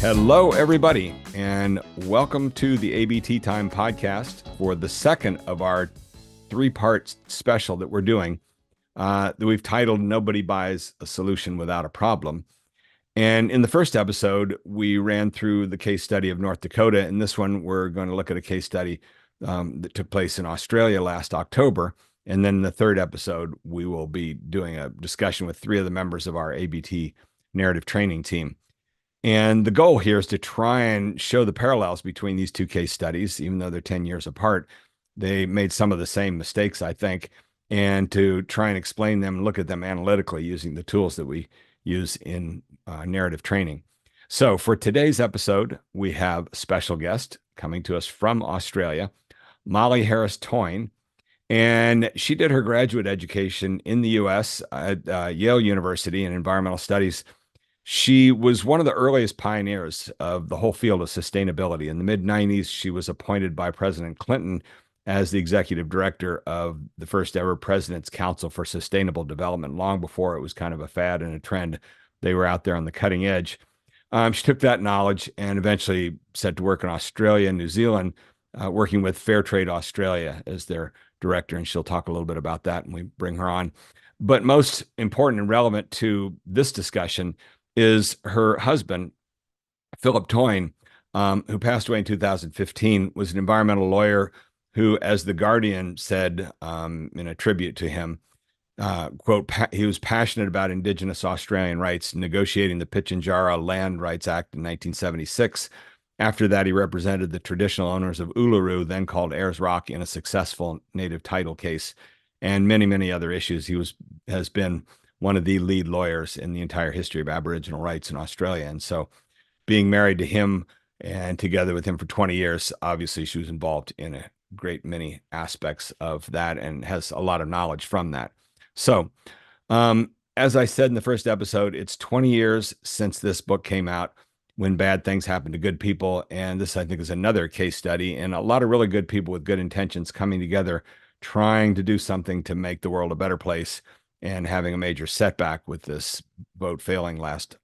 Hello, everybody, and welcome to the ABT Time podcast for the second of our three-part special that we're doing that we've titled Nobody Buys a Solution Without a Problem. And in the first episode, we ran through the case study of North Dakota. In this one, we're going to look at a case study that took place in Australia last October. And then in the third episode, we will be doing a discussion with three of the members of our ABT narrative training team. And the goal here is to try and show the parallels between these two case studies, even though they're 10 years apart. They made some of the same mistakes, I think, and to try and explain them and look at them analytically using the tools that we use in narrative training. So for today's episode, we have a special guest coming to us from Australia, Molly Toyne. And she did her graduate education in the U.S. at Yale University in environmental studies. She was one of the earliest pioneers of the whole field of sustainability. In the mid-90s, she was appointed by President Clinton as the executive director of the first ever President's Council for Sustainable Development, long before it was kind of a fad and a trend. They were out there on the cutting edge. She took that knowledge and eventually set to work in Australia and New Zealand, working with Fair Trade Australia as their director, and she'll talk a little bit about that when we bring her on. But most important and relevant to this discussion is her husband, Philip Toyne, who passed away in 2015, was an environmental lawyer who, as The Guardian said in a tribute to him, quote, he was passionate about Indigenous Australian rights, negotiating the Pitjantjatjara Land Rights Act in 1976. After that, he represented the traditional owners of Uluru, then called Ayers Rock, in a successful native title case, and many, many other issues. He has been one of the lead lawyers in the entire history of Aboriginal rights in Australia. And so being married to him and together with him for 20 years, obviously she was involved in a great many aspects of that and has a lot of knowledge from that. So as I said in the first episode, it's 20 years since this book came out, When Bad Things Happen to Good People. And this, I think, is another case study, and a lot of really good people with good intentions coming together, trying to do something to make the world a better place, and having a major setback with this vote failing last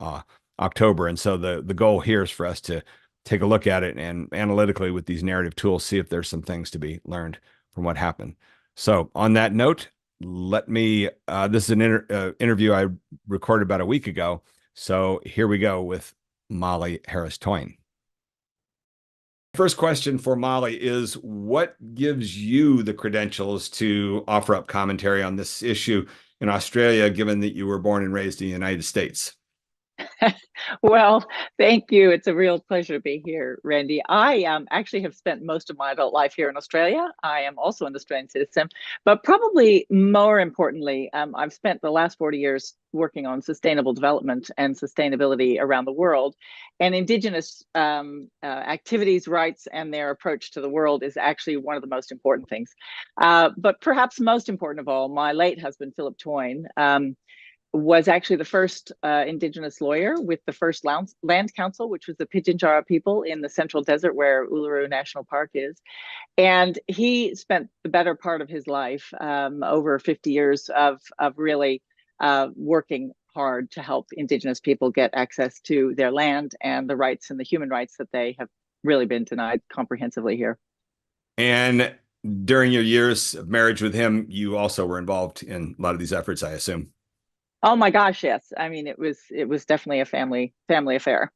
October. And so the goal here is for us to take a look at it and analytically with these narrative tools, see if there's some things to be learned from what happened. So on that note, let me, this is an interview I recorded about a week ago. So here we go with Molly Toyne. First question for Molly is, what gives you the credentials to offer up commentary on this issue in Australia, given that you were born and raised in the United States? Well, thank you. It's a real pleasure to be here, Randy. I actually have spent most of my adult life here in Australia. I am also an Australian citizen, but probably more importantly, I've spent the last 40 years working on sustainable development and sustainability around the world. And Indigenous activities, rights, and their approach to the world is actually one of the most important things. But perhaps most important of all, my late husband, Philip Toyne, was actually the first Indigenous lawyer with the first land council, which was the Pitjantjatjara people in the Central Desert where Uluru National Park is. And he spent the better part of his life, over 50 years of really working hard to help Indigenous people get access to their land and the rights and the human rights that they have really been denied comprehensively here. And during your years of marriage with him, you also were involved in a lot of these efforts, I assume. Oh my gosh, yes. I mean, it was definitely a family affair.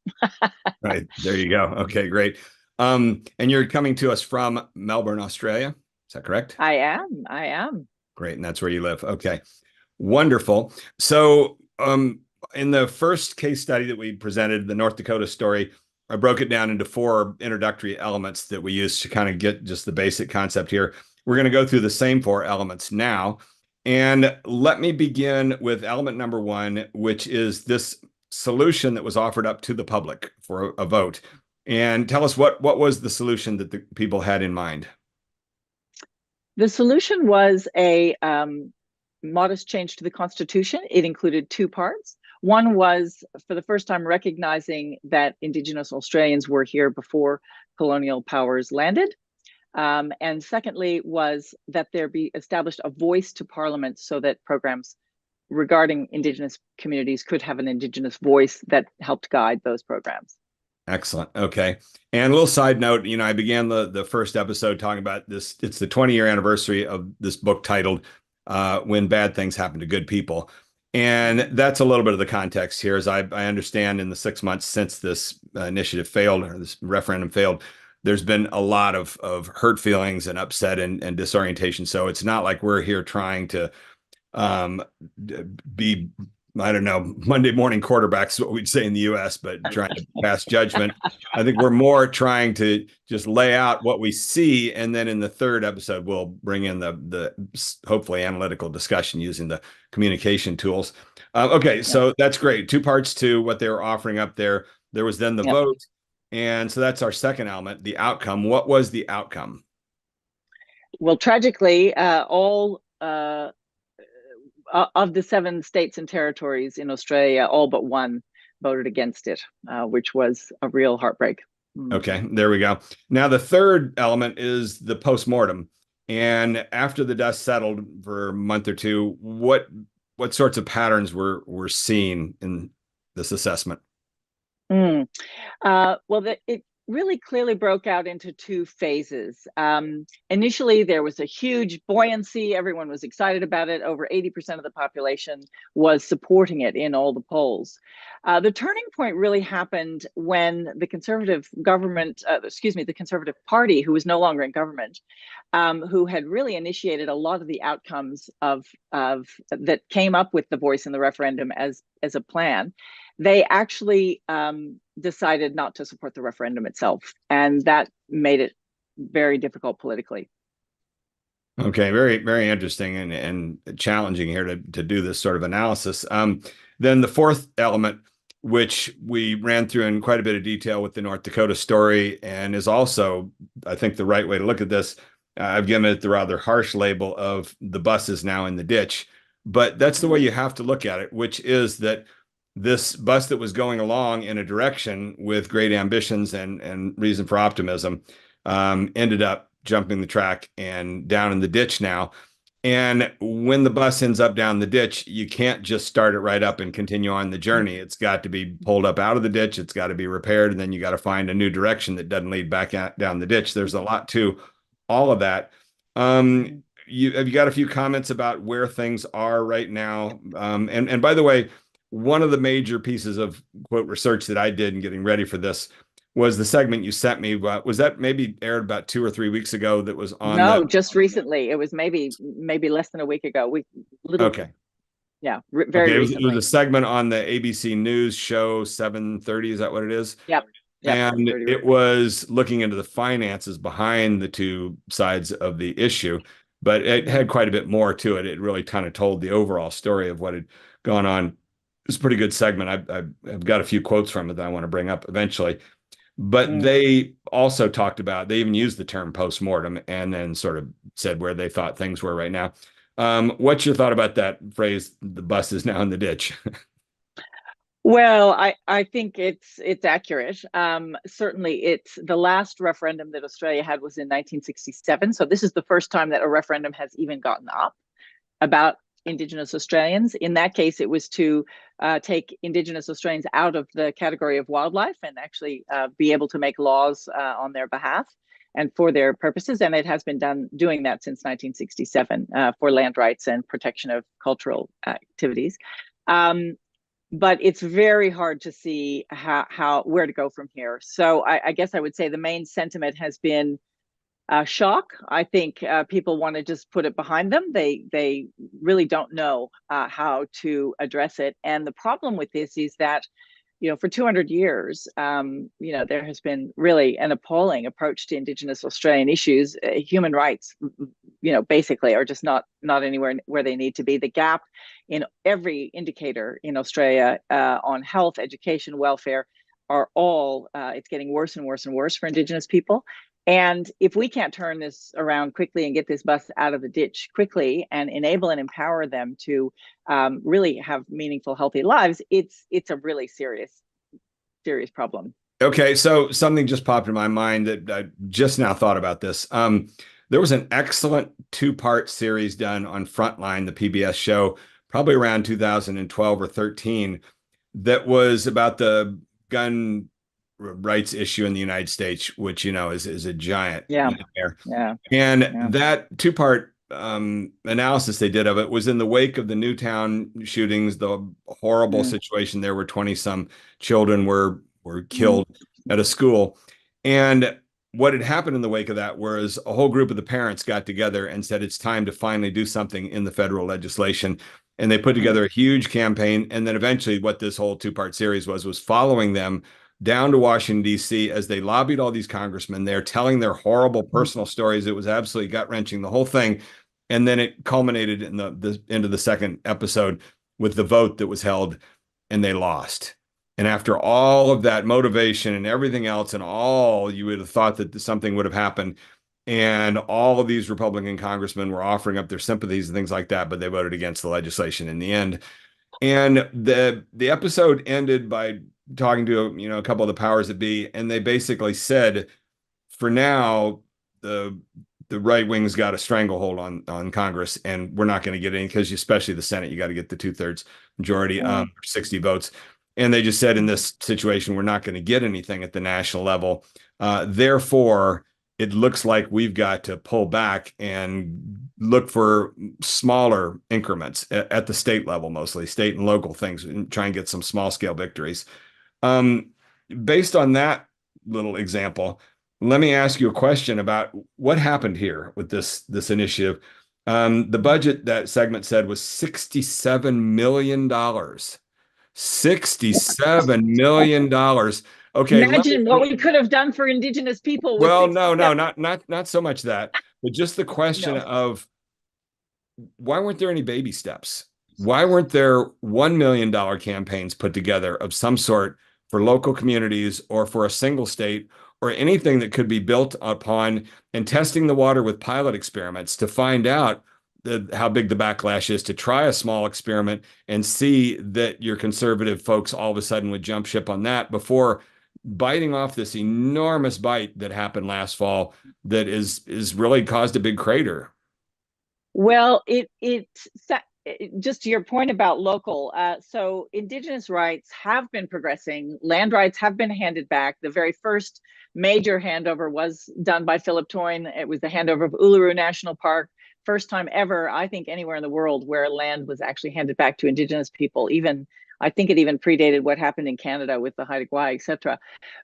Right. There you go. Okay, great. And you're coming to us from Melbourne, Australia. Is that correct? I am. Great. And that's where you live. Okay. Wonderful. So in the first case study that we presented, the North Dakota story, I broke it down into 4 introductory elements that we use to kind of get just the basic concept here. We're going to go through the same 4 elements now. And let me begin with element number 1, which is this solution that was offered up to the public for a vote. And tell us what was the solution that the people had in mind? The solution was a modest change to the Constitution. It included 2 parts. One was, for the first time, recognizing that Indigenous Australians were here before colonial powers landed. And secondly was that there be established a voice to Parliament so that programs regarding Indigenous communities could have an Indigenous voice that helped guide those programs. Excellent. Okay. And a little side note, I began the first episode talking about this. It's the 20-year anniversary of this book titled When Bad Things Happen to Good People. And that's a little bit of the context here. As I understand, in the 6 months since this initiative failed, or this referendum failed, there's been a lot of hurt feelings and upset and disorientation. So it's not like we're here trying to um, be, I don't know, Monday morning quarterbacks, what we'd say in the US, but trying to pass judgment. I think we're more trying to just lay out what we see. And then in the third episode, we'll bring in the hopefully analytical discussion using the communication tools. Okay, so that's great. Two parts to what they were offering up there. There was then the vote. And so that's our second element, the outcome. What was the outcome? Well, tragically, all of the 7 states and territories in Australia, all but one voted against it, which was a real heartbreak. Okay, there we go. Now, the third element is the postmortem. And after the dust settled for a month or two, what sorts of patterns were seen in this assessment? Well, it really clearly broke out into 2 phases. Initially, there was a huge buoyancy. Everyone was excited about it. Over 80% of the population was supporting it in all the polls. The turning point really happened when the Conservative government, the Conservative Party, who was no longer in government, who had really initiated a lot of the outcomes of that came up with the voice in the referendum as a plan. They actually decided not to support the referendum itself, and that made it very difficult politically. Okay, very, very interesting and challenging here to do this sort of analysis. Then the fourth element, which we ran through in quite a bit of detail with the North Dakota story, and is also, I think, the right way to look at this. I've given it the rather harsh label of the bus is now in the ditch, but that's the way you have to look at it, which is that this bus that was going along in a direction with great ambitions and reason for optimism ended up jumping the track and down in the ditch now. And when the bus ends up down the ditch, you can't just start it right up and continue on the journey. It's got to be pulled up out of the ditch. It's got to be repaired. And then you got to find a new direction that doesn't lead back down the ditch. There's a lot to all of that. Have you got a few comments about where things are right now? And by the way, one of the major pieces of quote research that I did in getting ready for this was the segment you sent me. Was that maybe aired about 2 or 3 weeks ago? That was on just recently. It was maybe less than a week ago. Okay. Yeah, very recently. It was a segment on the ABC News show 7:30. Is that what it is? Yep. And it was looking into the finances behind the two sides of the issue, but it had quite a bit more to it. It really kind of told the overall story of what had gone on. It's a pretty good segment. I've got a few quotes from it that I want to bring up eventually. But they also talked about, they even used the term postmortem and then sort of said where they thought things were right now. What's your thought about that phrase, the bus is now in the ditch? Well, I think it's accurate. Certainly, it's the last referendum that Australia had was in 1967. So this is the first time that a referendum has even gotten up about Indigenous Australians. In that case, it was to take Indigenous Australians out of the category of wildlife and actually be able to make laws on their behalf and for their purposes. And it has been doing that since 1967 for land rights and protection of cultural activities. But it's very hard to see where to go from here. So I guess I would say the main sentiment has been shock. I think people want to just put it behind them. They really don't know how to address it. And the problem with this is that, for 200 years, there has been really an appalling approach to Indigenous Australian issues. Human rights, basically are just not anywhere where they need to be. The gap in every indicator in Australia on health, education, welfare are all, it's getting worse and worse and worse for Indigenous people. And if we can't turn this around quickly and get this bus out of the ditch quickly and enable and empower them to really have meaningful, healthy lives, it's a really serious problem. Okay, so something just popped in my mind that I just now thought about this. There was an excellent 2-part series done on Frontline, the PBS show, probably around 2012 or 13, that was about the gun rights issue in the United States, which, is a giant Yeah. nightmare. Yeah. And Yeah. that two-part analysis they did of it was in the wake of the Newtown shootings, the horrible situation there where 20 some children were killed at a school. And what had happened in the wake of that was a whole group of the parents got together and said it's time to finally do something in the federal legislation. And they put together a huge campaign. And then eventually what this whole two-part series was following them down to Washington, D.C., as they lobbied all these congressmen there, telling their horrible personal stories. It was absolutely gut-wrenching, the whole thing. And then it culminated in the end of the second episode with the vote that was held, and they lost. And after all of that motivation and everything else, and all, you would have thought that something would have happened. And all of these Republican congressmen were offering up their sympathies and things like that, but they voted against the legislation in the end. And the episode ended by talking to a couple of the powers that be, and they basically said, for now, the right wing's got a stranglehold on Congress, and we're not going to get any, because especially the Senate, you got to get the 2/3 majority, 60 votes. And they just said, in this situation, we're not going to get anything at the national level. Therefore, it looks like we've got to pull back and look for smaller increments at the state level, mostly state and local things, and try and get some small scale victories. Based on that little example, let me ask you a question about what happened here with this initiative. The budget, that segment said, was $67 million. $67 million. Okay. Imagine what we could have done for Indigenous people with well, no, not so much that, but just the question of why weren't there any baby steps? Why weren't there $1 million campaigns put together of some sort for local communities or for a single state, or anything that could be built upon, and testing the water with pilot experiments to find out how big the backlash is, to try a small experiment and see that your conservative folks all of a sudden would jump ship on that, before biting off this enormous bite that happened last fall that is really caused a big crater. Well, just to your point about local, so Indigenous rights have been progressing. Land rights have been handed back. The very first major handover was done by Philip Toyne. It was the handover of Uluru National Park. First time ever, I think, anywhere in the world where land was actually handed back to Indigenous people. I think it even predated what happened in Canada with the Haida Gwaii, etc.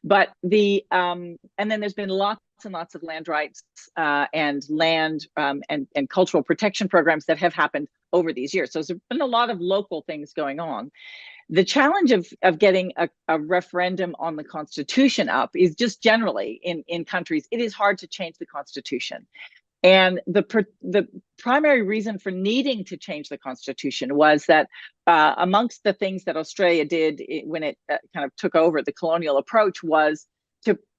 But and then there's been lots and lots of land rights and land and cultural protection programs that have happened over these years. So there's been a lot of local things going on. The challenge of getting a referendum on the Constitution up is just generally in countries, it is hard to change the Constitution. And the primary reason for needing to change the Constitution was that amongst the things that Australia did when it kind of took over the colonial approach was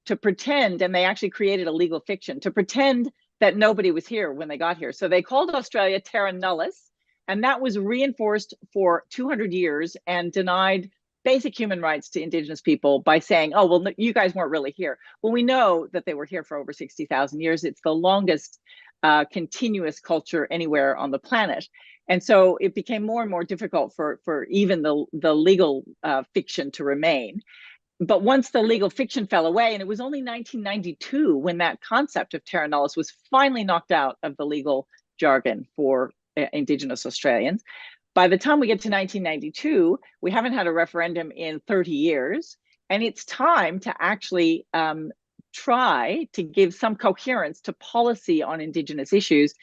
to pretend, and they actually created a legal fiction, to pretend that nobody was here when they got here. So they called Australia terra nullius, and that was reinforced for 200 years and denied basic human rights to Indigenous people by saying, oh, well, you guys weren't really here. Well, we know that they were here for over 60,000 years. It's the longest continuous culture anywhere on the planet. And so it became more and more difficult for even the legal fiction to remain. But once the legal fiction fell away, and it was only 1992 when that concept of terra nullius was finally knocked out of the legal jargon for Indigenous Australians. By the time we get to 1992, we haven't had a referendum in 30 years, and it's time to actually try to give some coherence to policy on Indigenous issues.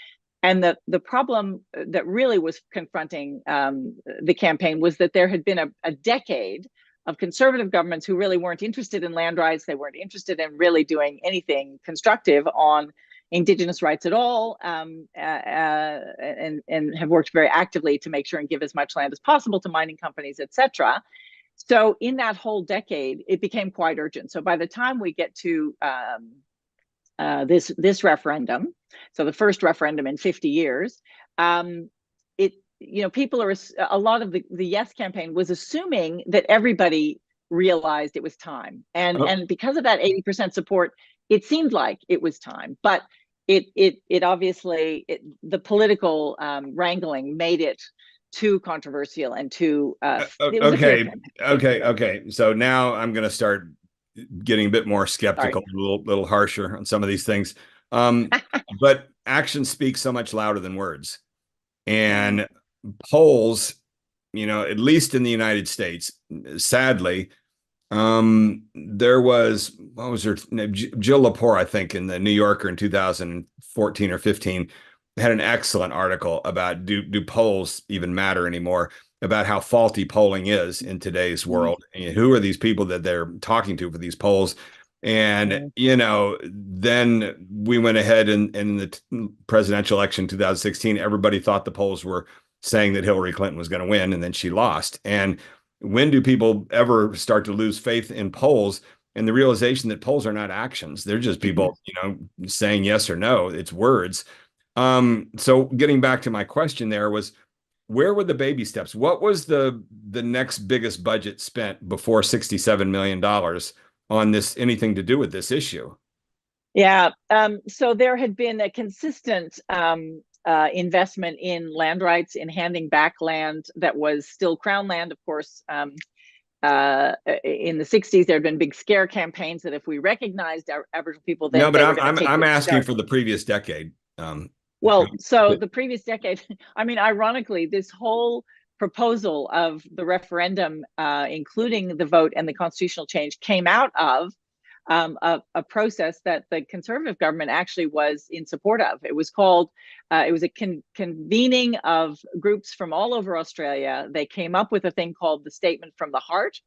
And the problem that really was confronting the campaign was that there had been a decade of conservative governments who really weren't interested in land rights. They weren't interested in really doing anything constructive on Indigenous rights at all, and have worked very actively to make sure and give as much land as possible to mining companies, etc. So in that whole decade, it became quite urgent. So by the time we get to this referendum, so the first referendum in 50 years, people are, a lot of the Yes campaign was assuming that everybody realized it was time, and because of that 80% support, it seemed like it was time. But it obviously, the political wrangling made it too controversial and too okay. So now I'm going to start getting a bit more skeptical, Sorry. a little harsher on some of these things. But actions speak so much louder than words. And polls, at least in the United States, sadly, there was, what was her name? Jill Lepore, I think, in the New Yorker in 2014 or 15, had an excellent article about do polls even matter anymore, about how faulty polling is in today's world. And who are these people that they're talking to for these polls? And, then we went ahead and in the presidential election 2016, everybody thought the polls were saying that Hillary Clinton was going to win, and then she lost. And when do people ever start to lose faith in polls and the realization that polls are not actions? They're just people, saying yes or no. It's words. So getting back to my question there was, where were the baby steps? What was the next biggest budget spent before $67 million on this, anything to do with this issue? Yeah. So there had been a consistent investment in land rights, in handing back land that was still Crown land, of course. In the 60s, there had been big scare campaigns that if we recognized our Aboriginal people, then no, but I'm asking for the previous decade. Well, so the previous decade, I mean, ironically, this whole proposal of the referendum, including the vote and the constitutional change, came out of a process that the Conservative government actually was in support of. It was called, it was a convening of groups from all over Australia. They came up with a thing called the Statement from the Heart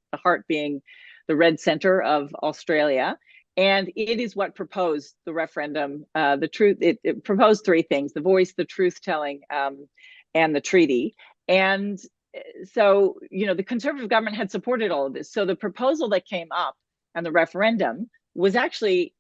being the red center of Australia. And it is what proposed the referendum, the truth. It proposed three things: the voice, the truth telling, and the treaty. And so, the Conservative government had supported all of this. So the proposal that came up and the referendum was actually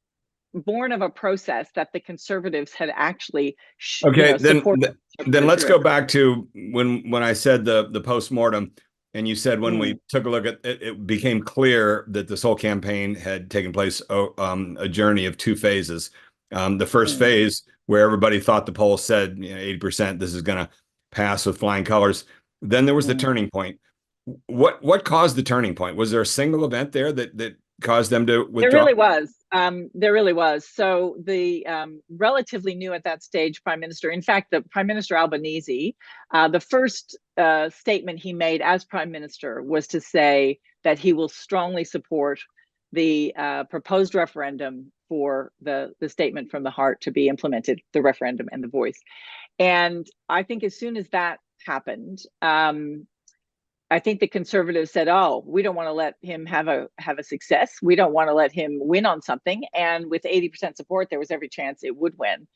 born of a process that the Conservatives had actually supported. Then let's go back to when I said the postmortem. And you said when we took a look at it, it became clear that this whole campaign had taken place a journey of two phases. The first phase, where everybody thought the poll said 80%, this is going to pass with flying colors. Then there was the turning point. What caused the turning point? Was there a single event there that caused them to withdraw? There really was. So the relatively new at that stage Prime Minister, in fact, the Prime Minister Albanese, the first statement he made as Prime Minister was to say that he will strongly support the proposed referendum for the Statement from the Heart to be implemented, the referendum and the voice. And I think as soon as that happened, I think the Conservatives said, "Oh, we don't want to let him have a success. We don't want to let him win on something." And with 80% support, there was every chance it would win.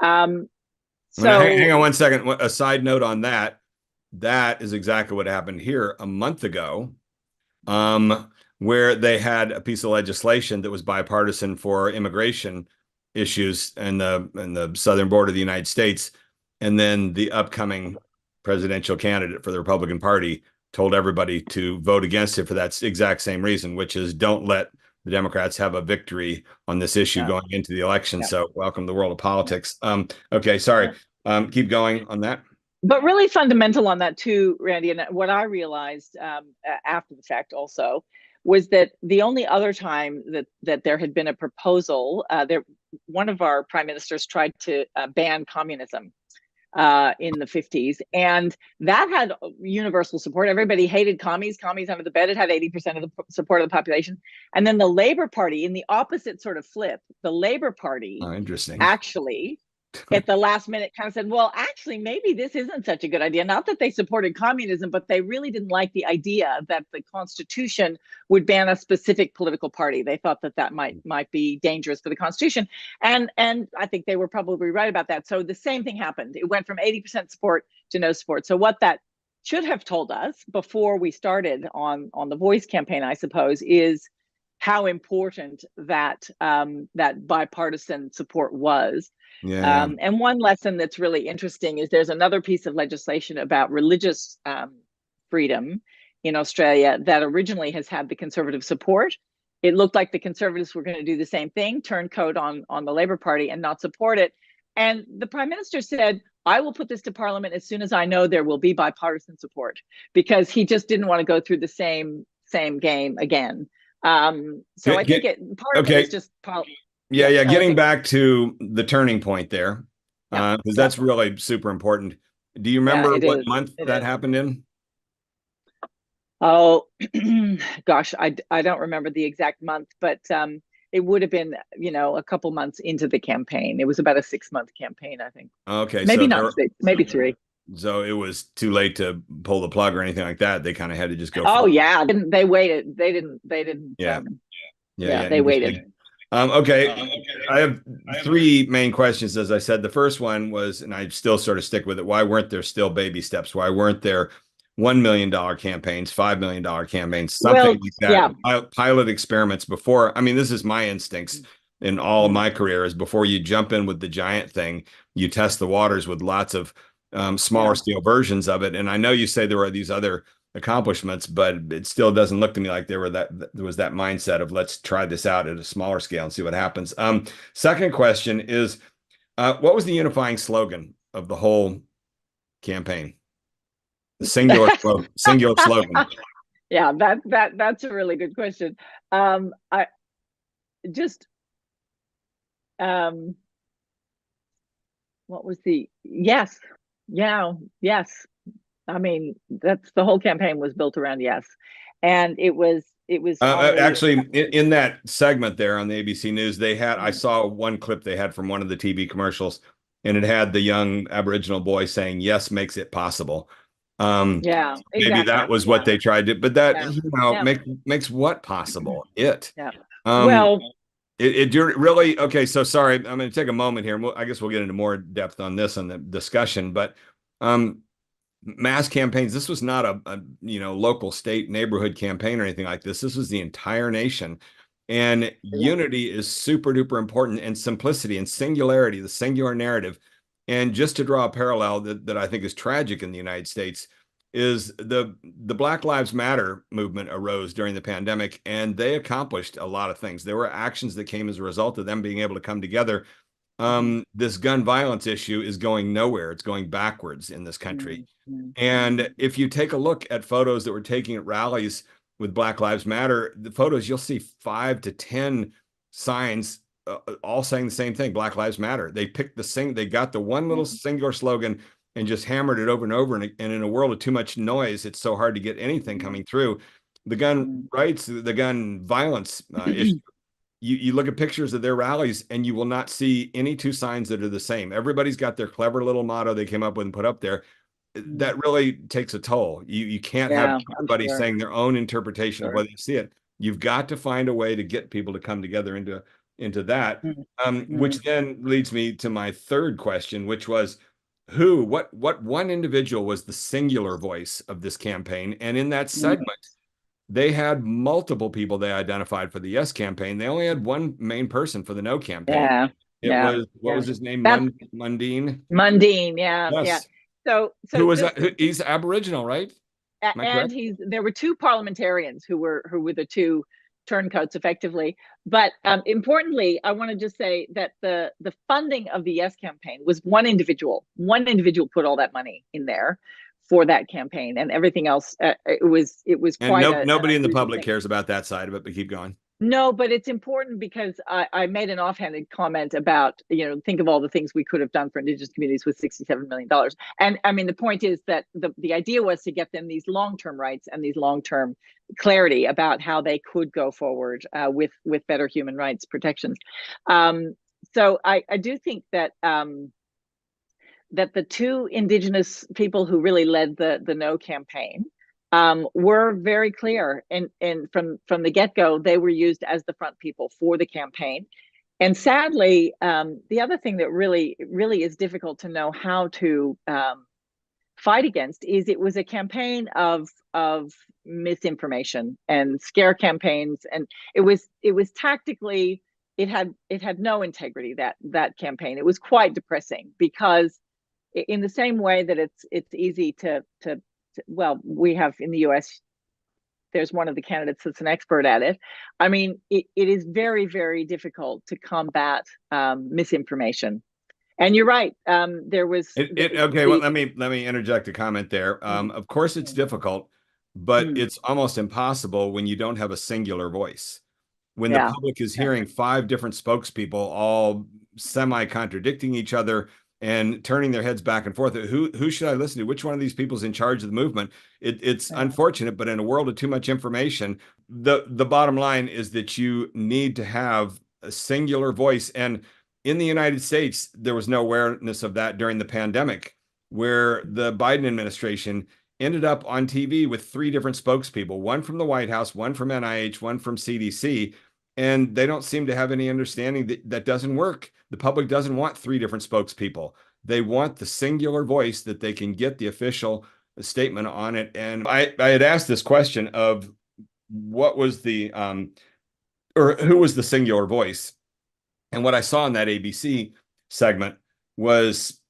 So hang on one second. A side note on that. That is exactly what happened here a month ago, where they had a piece of legislation that was bipartisan for immigration issues in the southern border of the United States, and then the upcoming presidential candidate for the Republican Party told everybody to vote against it for that exact same reason, which is don't let the Democrats have a victory on this issue going into the election. So welcome to the world of politics. Okay, sorry. Keep going on that. But really fundamental on that too, Randy, and what I realized after the fact also was that the only other time that there had been a proposal, one of our prime ministers tried to ban communism in the 50s, and that had universal support. Everybody hated commies under the bed. It had 80% of the support of the population. And then the Labour Party, in the opposite sort of flip, the Labour Party actually at the last minute kind of said, well, actually, maybe this isn't such a good idea. Not that they supported communism, but they really didn't like the idea that the Constitution would ban a specific political party. They thought that might be dangerous for the Constitution. And I think they were probably right about that. So the same thing happened. It went from 80% support to no support. So what that should have told us before we started on the Voice campaign, I suppose, is how important that bipartisan support was. And one lesson that's really interesting is there's another piece of legislation about religious freedom in Australia that originally has had the Conservative support. It looked like the Conservatives were going to do the same thing, turn coat on the Labour Party and not support it. And the Prime Minister said, I will put this to Parliament as soon as I know there will be bipartisan support, because he just didn't want to go through the same game again. So I think part of it is okay. just Yeah, yeah. Getting politics. back to the turning point there, Yep, because yep, that's really super important. Do you yeah, remember it what is. month It that is. happened in? Oh, gosh, I don't remember the exact month, but it would have been, a couple months into the campaign. It was about a 6-month campaign, I think. Okay, Maybe so there not were, 6, maybe 3. so it was too late to pull the plug or anything like that. They kind of had to just go Oh for it. yeah, they waited. They didn't. Yeah, yeah, Yeah, yeah. they waited. Interesting. Okay, I have three main questions. As I said, the first one was, and I still sort of stick with it. Why weren't there still baby steps? Why weren't there $1 million campaigns, $5 million campaigns, something Well, like yeah. that? Pilot experiments before. I mean, this is my instincts in all of my career is before you jump in with the giant thing, you test the waters with lots of smaller Yeah. scale versions of it. And I know you say there are these other accomplishments, but it still doesn't look to me like there was that mindset of let's try this out at a smaller scale and see what happens. Second question is, what was the unifying slogan of the whole campaign? The singular slogan. Yeah, that's a really good question. I just um what was the yes. Yeah, yes. I mean, that's the whole campaign was built around yes. And it was on the Actually, in that segment there on the ABC News, I saw one clip they had from one of the TV commercials, and it had the young Aboriginal boy saying, "Yes makes it possible." yeah, Maybe that exactly. was what Yeah. they tried to, but that, Yeah. Yeah. makes what possible? Yeah. Um, Well, you're really okay. So sorry, I'm going to take a moment here, and I guess we'll get into more depth on this on the discussion. But um, mass campaigns. This was not a local, state, neighborhood campaign or anything like this. This was the entire nation, and unity is super duper important, and simplicity and singularity, the singular narrative. And just to draw a parallel that I think is tragic in the United States is the Black Lives Matter movement arose during the pandemic, and they accomplished a lot of things. There were actions that came as a result of them being able to come together. This gun violence issue is going nowhere. It's going backwards in this country. And if you take a look at photos that we're taking at rallies with Black Lives Matter, the photos, you'll see 5 to 10 signs all saying the same thing, Black Lives Matter. They got the one little singular slogan and just hammered it over and over. And in a world of too much noise, it's so hard to get anything coming through. The gun rights, the gun violence issue, you look at pictures of their rallies and you will not see any two signs that are the same. Everybody's got their clever little motto they came up with and put up there. That really takes a toll. You can't have yeah, I'm everybody sure. saying their own interpretation of Sure. whether you see it. You've got to find a way to get people to come together into that. Which then leads me to my third question, which was what one individual was the singular voice of this campaign. And in that segment, they had multiple people they identified for the yes campaign. They only had one main person for the no campaign. Yeah. It Yeah. was, what Yeah. was his name? That Mundine. Mundine, yeah, yeah. Yes. So Who was just that? He's Aboriginal, right? Am I and correct? there were 2 parliamentarians who were the 2 turncoats effectively. But importantly, I want to just say that the funding of the yes campaign was one individual. One individual put all that money in there for that campaign, and everything else. It was And quite an nobody in the unusual public thing. cares about that side of it, but keep going. No, but it's important because I made an offhanded comment about, think of all the things we could have done for Indigenous communities with $67 million. And I mean, the point is that the idea was to get them these long-term rights and these long-term clarity about how they could go forward with better human rights protections. So I do think that that the 2 Indigenous people who really led the no campaign were very clear, and from the get-go, they were used as the front people for the campaign. And sadly, the other thing that really is difficult to know how to fight against is it was a campaign of misinformation and scare campaigns, and it was tactically, it had no integrity, that campaign. It was quite depressing because in the same way that it's easy to well, we have in the US, there's one of the candidates that's an expert at it. I mean, it is very, very difficult to combat misinformation. And you're right. There was Okay, well, let me interject a comment there. Of course, it's difficult. but Mm. it's almost impossible when you don't have a singular voice. When the Yeah. public is Yeah. hearing five different spokespeople all semi-contradicting each other and turning their heads back and forth, who should I listen to? Which one of these people is in charge of the movement? It's Yeah. unfortunate, but in a world of too much information, the bottom line is that you need to have a singular voice. And in the United States, there was no awareness of that during the pandemic, where the Biden administration ended up on TV with three different spokespeople, one from the White House, one from NIH, one from CDC, and they don't seem to have any understanding that that doesn't work. The public doesn't want three different spokespeople. They want the singular voice that they can get the official statement on it. And I had asked this question of what was the or who was the singular voice, and what I saw in that ABC segment was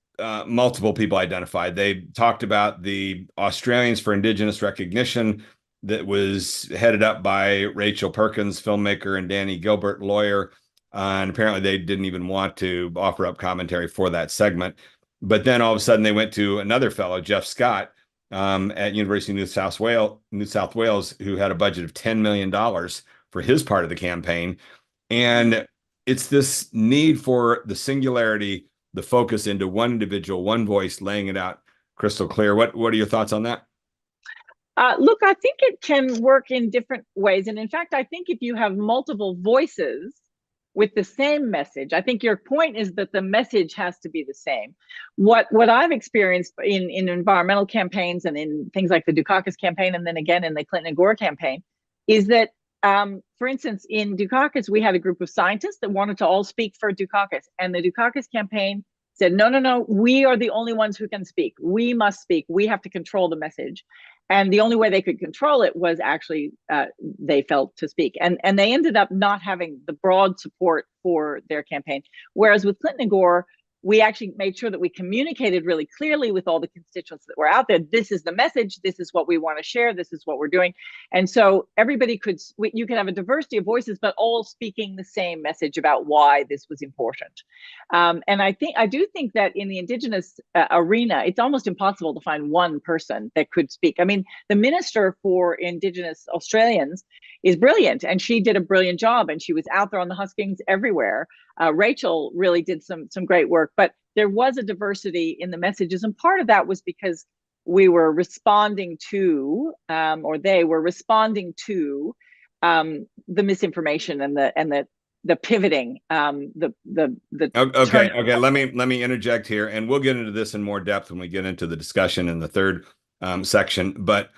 multiple people identified. They talked about the Australians for Indigenous Recognition that was headed up by Rachel Perkins, filmmaker, and Danny Gilbert, lawyer. And apparently they didn't even want to offer up commentary for that segment. But then all of a sudden they went to another fellow, Jeff Scott, at University of New South Wales, who had a budget of $10 million for his part of the campaign. And it's this need for the singularity, the focus into one individual, one voice, laying it out crystal clear. What are your thoughts on that? Look, I think it can work in different ways. And in fact, I think if you have multiple voices with the same message, I think your point is that the message has to be the same. What I've experienced in environmental campaigns and in things like the Dukakis campaign, and then again in the Clinton and Gore campaign, is that, for instance, in Dukakis, we had a group of scientists that wanted to all speak for Dukakis. And the Dukakis campaign said, no, no, no, we are the only ones who can speak. We must speak. We have to control the message. And the only way they could control it was actually they felt to speak. And they ended up not having the broad support for their campaign. Whereas with Clinton and Gore, we actually made sure that we communicated really clearly with all the constituents that were out there. This is the message. This is what we want to share. This is what we're doing. And so everybody you could have a diversity of voices, but all speaking the same message about why this was important. And I do think that in the Indigenous arena, it's almost impossible to find one person that could speak. I mean, the Minister for Indigenous Australians is brilliant, and she did a brilliant job, and she was out there on the huskings everywhere. Rachel really did some great work, but there was a diversity in the messages, and part of that was because we were responding to, or they were responding to, the misinformation and the pivoting, Okay. Let me interject here, and we'll get into this in more depth when we get into the discussion in the third section. But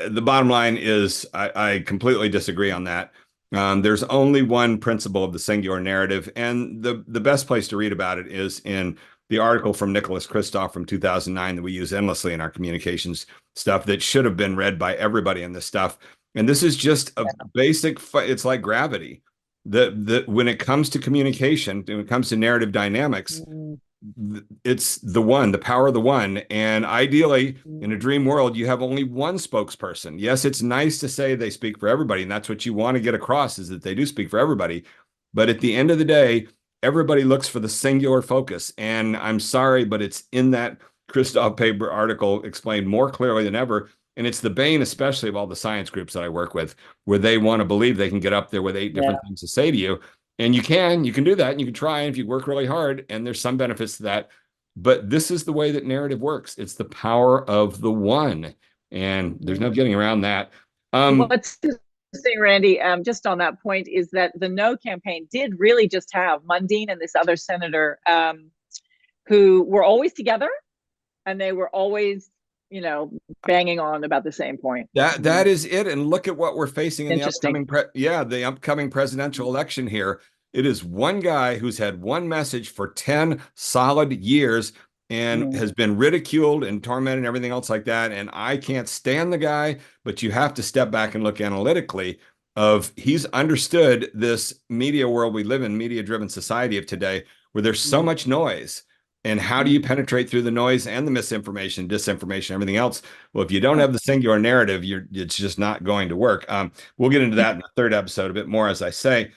the bottom line is, I completely disagree on that. There's only one principle of the singular narrative, and the best place to read about it is in the article from Nicholas Kristof from 2009 that we use endlessly in our communications stuff, that should have been read by everybody in this stuff. And this is just a basic, it's like gravity. When it comes to communication, when it comes to narrative dynamics, it's the power of the one. And ideally, in a dream world, you have only one spokesperson. Yes, it's nice to say they speak for everybody, and that's what you want to get across, is that they do speak for everybody. But at the end of the day, everybody looks for the singular focus. And I'm sorry, but it's in that Kristof paper article explained more clearly than ever. And it's the bane, especially of all the science groups that I work with, where they want to believe they can get up there with 8 different things to say to you. And you can do that, and you can try, and if you work really hard, and there's some benefits to that. But this is the way that narrative works. It's the power of the one, and there's no getting around that. What's interesting, Randy, just on that point, is that the No campaign did really just have Mundine and this other senator, who were always together, and they were always, banging on about the same point. That is it. And look at what we're facing in the Interesting. upcoming presidential election here. It is one guy who's had one message for 10 solid years and has been ridiculed and tormented and everything else like that. And I can't stand the guy, but you have to step back and look analytically of he's understood this media world we live in, media-driven society of today, where there's so much noise. And how do you penetrate through the noise and the misinformation, disinformation, everything else? Well, if you don't have the singular narrative, it's just not going to work. We'll get into that in the third episode a bit more, as I say.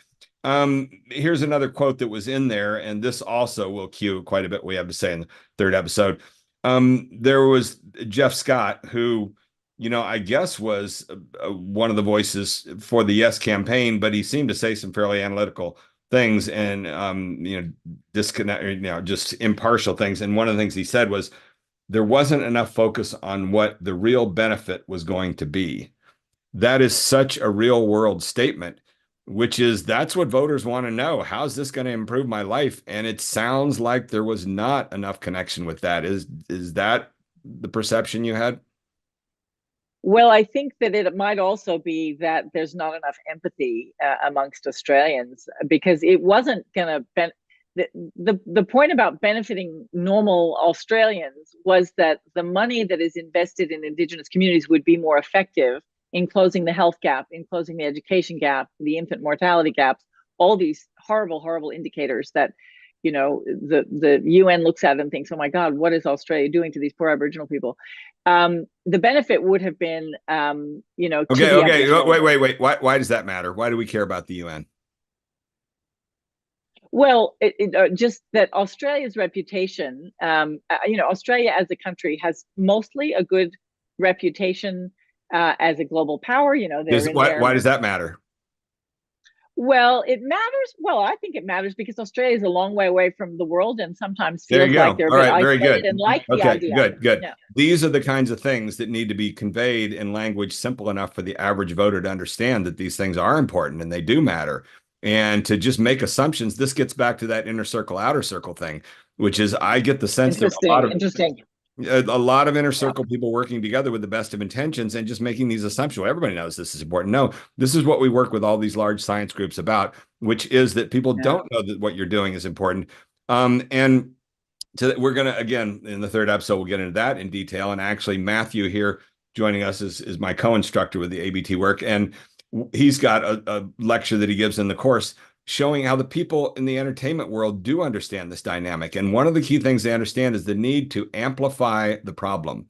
Here's another quote that was in there, and this also will cue quite a bit we have to say in the third episode. There was Jeff Scott, who I guess was one of the voices for the Yes campaign, but he seemed to say some fairly analytical things and, disconnect, just impartial things. And one of the things he said was there wasn't enough focus on what the real benefit was going to be. That is such a real world statement, which is that's what voters want to know. How's this going to improve my life? And it sounds like there was not enough connection with that. Is that the perception you had? Well, I think that it might also be that there's not enough empathy amongst Australians because it wasn't going to the point about benefiting normal Australians was that the money that is invested in Indigenous communities would be more effective in closing the health gap, in closing the education gap, the infant mortality gaps, all these horrible, horrible indicators that the UN looks at and thinks, oh my God, what is Australia doing to these poor Aboriginal people? The benefit would have been, to Okay, the okay. Aboriginal. Wait. Why does that matter? Why do we care about the UN? Well, just that Australia's reputation, Australia as a country has mostly a good reputation as a global power. They're in there. Why does that matter? Well, it matters. Well, I think it matters because Australia is a long way away from the world and sometimes There feels you like go. they're a All bit right, very isolated good. and like the Okay, idea. good. Yeah. These are the kinds of things that need to be conveyed in language simple enough for the average voter to understand that these things are important and they do matter. And to just make assumptions, this gets back to that inner circle, outer circle thing, which is I get the sense that Interesting. a lot of inner circle people working together with the best of intentions and just making these assumptions. Well, everybody knows this is important. No, this is what we work with all these large science groups about, which is that people don't know that what you're doing is important. And we're going to, again, in the third episode, we'll get into that in detail. And actually, Matthew here joining us is my co-instructor with the ABT work. And he's got a lecture that he gives in the course showing how the people in the entertainment world do understand this dynamic. And one of the key things they understand is the need to amplify the problem.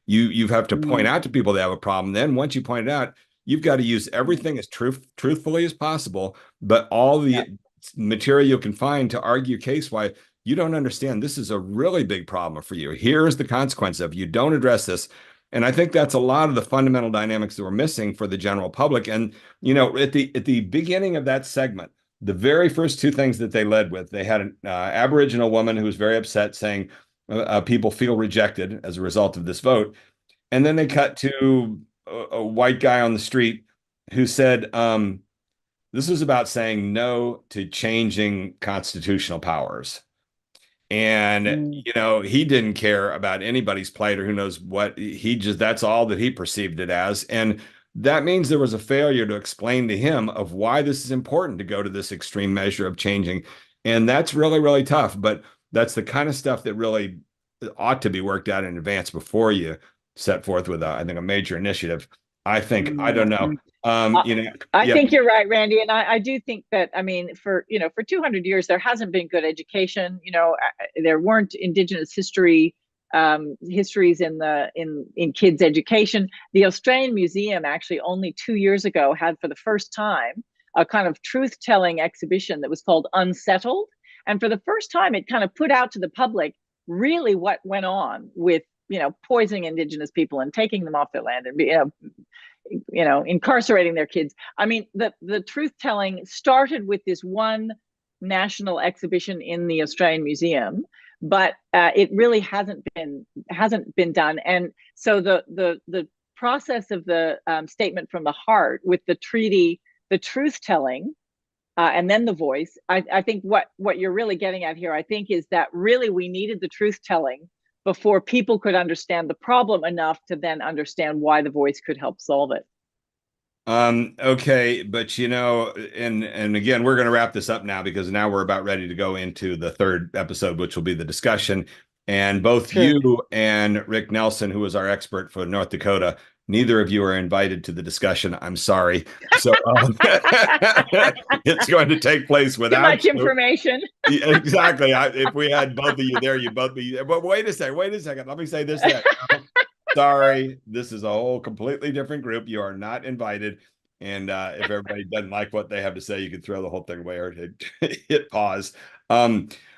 You have to point out to people they have a problem. Then once you point it out, you've got to use everything as truthfully as possible, but all the material you can find to argue case why you don't understand. This is a really big problem for you. Here's the consequence of you don't address this. And I think that's a lot of the fundamental dynamics that we're missing for the general public. And at the beginning of that segment, the very first two things that they led with, they had an Aboriginal woman who was very upset, saying people feel rejected as a result of this vote. And then they cut to a white guy on the street who said, this is about saying no to changing constitutional powers. And, he didn't care about anybody's plight or who knows what. That's all that he perceived it as. And that means there was a failure to explain to him of why this is important to go to this extreme measure of changing. And that's really, really tough. But that's the kind of stuff that really ought to be worked out in advance before you set forth with, I think, a major initiative. I think, I don't know. I think you're right, Randy. And I do think that, for 200 years, there hasn't been good education. There weren't Indigenous histories in kids' education. The Australian Museum actually only 2 years ago had for the first time a kind of truth-telling exhibition that was called Unsettled. And for the first time, it kind of put out to the public really what went on with, poisoning Indigenous people and taking them off their land and, incarcerating their kids. The truth-telling started with this one national exhibition in the Australian Museum, but it really hasn't been done. And so the process of the statement from the heart with the treaty, the truth-telling, and then the voice. I think what you're really getting at here, I think, is that really we needed the truth-telling before people could understand the problem enough to then understand why the voice could help solve it. Okay, but and again, we're going to wrap this up now because now we're about ready to go into the third episode, which will be the discussion. And both you and Rick Nelson, who is our expert for North Dakota, neither of you are invited to the discussion. I'm sorry. So it's going to take place without too much information. Exactly. If we had both of you there, you'd both be. But wait a second. Let me say this. Sorry, this is a whole completely different group. You are not invited. And if everybody doesn't like what they have to say, you can throw the whole thing away or hit pause.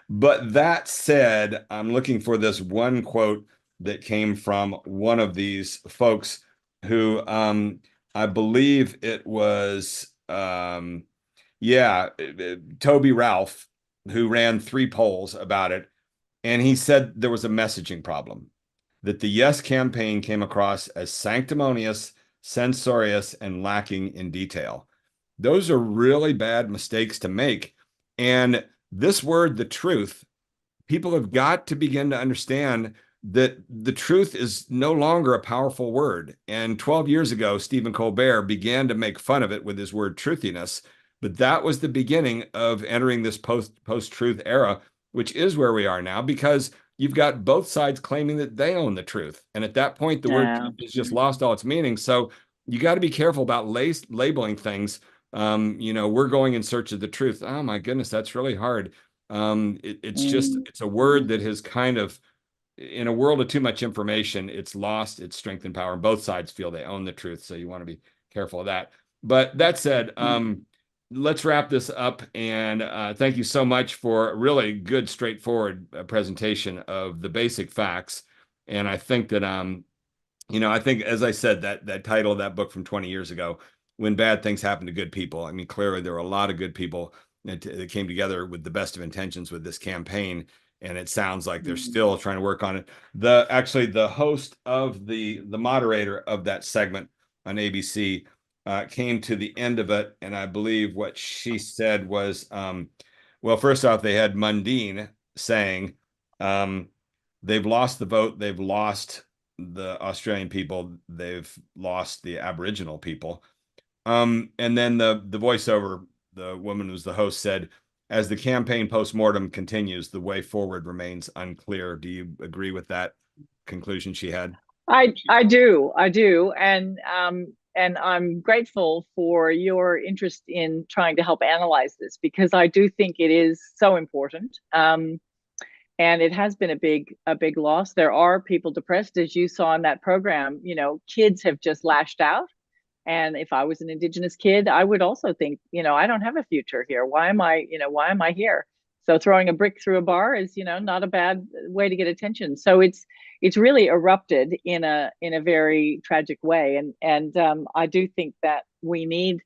But that said, I'm looking for this one quote that came from one of these folks who I believe it was Toby Ralph, who ran 3 polls about it, and he said there was a messaging problem, that the Yes campaign came across as sanctimonious, censorious, and lacking in detail. Those are really bad mistakes to make. And this word, the truth, people have got to begin to understand that the truth is no longer a powerful word. And 12 years ago, Stephen Colbert began to make fun of it with his word truthiness. But that was the beginning of entering this post-truth era, which is where we are now, because you've got both sides claiming that they own the truth. And at that point, the word Yeah. truth has just lost all its meaning. So you got to be careful about labeling things. We're going in search of the truth. Oh my goodness, that's really hard. It's a word that has kind of, in a world of too much information, it's lost its strength and power. And both sides feel they own the truth. So you want to be careful of that. But that said, let's wrap this up. And thank you so much for a really good, straightforward presentation of the basic facts. And I think that, I think, as I said, that title of that book from 20 years ago, When Bad Things Happen to Good People. I mean, clearly there were a lot of good people that came together with the best of intentions with this campaign, and it sounds like they're still trying to work on it. The host of the moderator of that segment on ABC came to the end of it, and I believe what she said was, well, first off, they had Mundine saying, they've lost the vote, they've lost the Australian people, they've lost the Aboriginal people. And then the voiceover, the woman who's the host, said, as the campaign postmortem continues, the way forward remains unclear. Do you agree with that conclusion she had? I do, and I'm grateful for your interest in trying to help analyze this, because I do think it is so important. And it has been a big loss. There are people depressed, as you saw in that program. Kids have just lashed out. And if I was an Indigenous kid, I would also think, I don't have a future here. Why am I here? So throwing a brick through a bar is, not a bad way to get attention. So it's really erupted in a very tragic way. And I do think that we need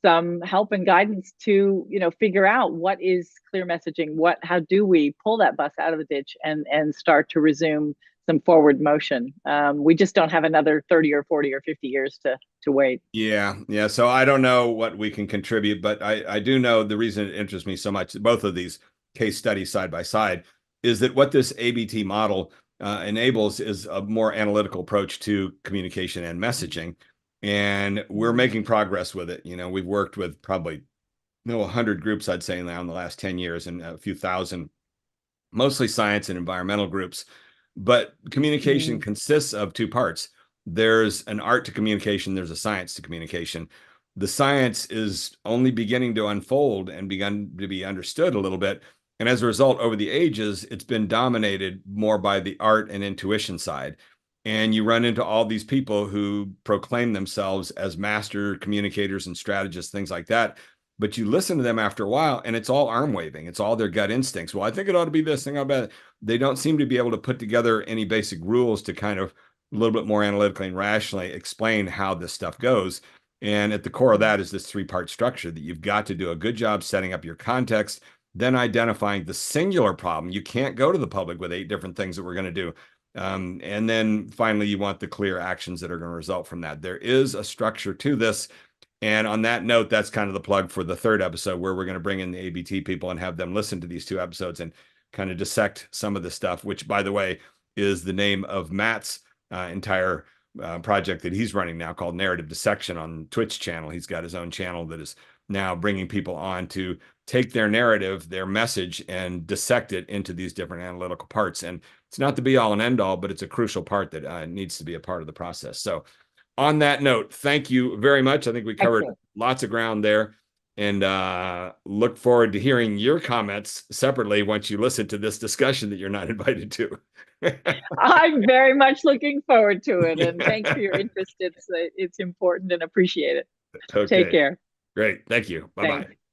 some help and guidance to, figure out what is clear messaging. How do we pull that bus out of the ditch and start to resume some forward motion? We just don't have another 30 or 40 or 50 years to wait. Yeah. So I don't know what we can contribute, but I do know the reason it interests me so much, both of these case studies side by side, is that what this ABT model enables is a more analytical approach to communication and messaging. And we're making progress with it. We've worked with probably 100 groups, I'd say, now in the last 10 years, and a few thousand, mostly science and environmental groups. But communication consists of 2 parts. There's an art to communication, there's a science to communication. The science is only beginning to unfold and begun to be understood a little bit. And as a result, over the ages, it's been dominated more by the art and intuition side. And you run into all these people who proclaim themselves as master communicators and strategists, things like that. But you listen to them after a while, and it's all arm waving. It's all their gut instincts. Well, I think it ought to be this thing. About it. They don't seem to be able to put together any basic rules to kind of a little bit more analytically and rationally explain how this stuff goes. And at the core of that is this 3-part structure that you've got to do a good job setting up your context, then identifying the singular problem. You can't go to the public with 8 different things that we're going to do. And then finally, you want the clear actions that are going to result from that. There is a structure to this. And on that note, that's kind of the plug for the 3rd episode, where we're going to bring in the ABT people and have them listen to these 2 episodes and kind of dissect some of the stuff, which, by the way, is the name of Matt's entire project that he's running now, called Narrative Dissection, on Twitch channel. He's got his own channel that is now bringing people on to take their narrative, their message, and dissect it into these different analytical parts. And it's not the be all and end all, but it's a crucial part that needs to be a part of the process. So on that note, thank you very much. I think we covered lots of ground there, and look forward to hearing your comments separately once you listen to this discussion that you're not invited to. I'm very much looking forward to it, and thanks for your interest. It's important and appreciate it. Okay. Take care. Great. Thank you. Bye-bye. Thanks.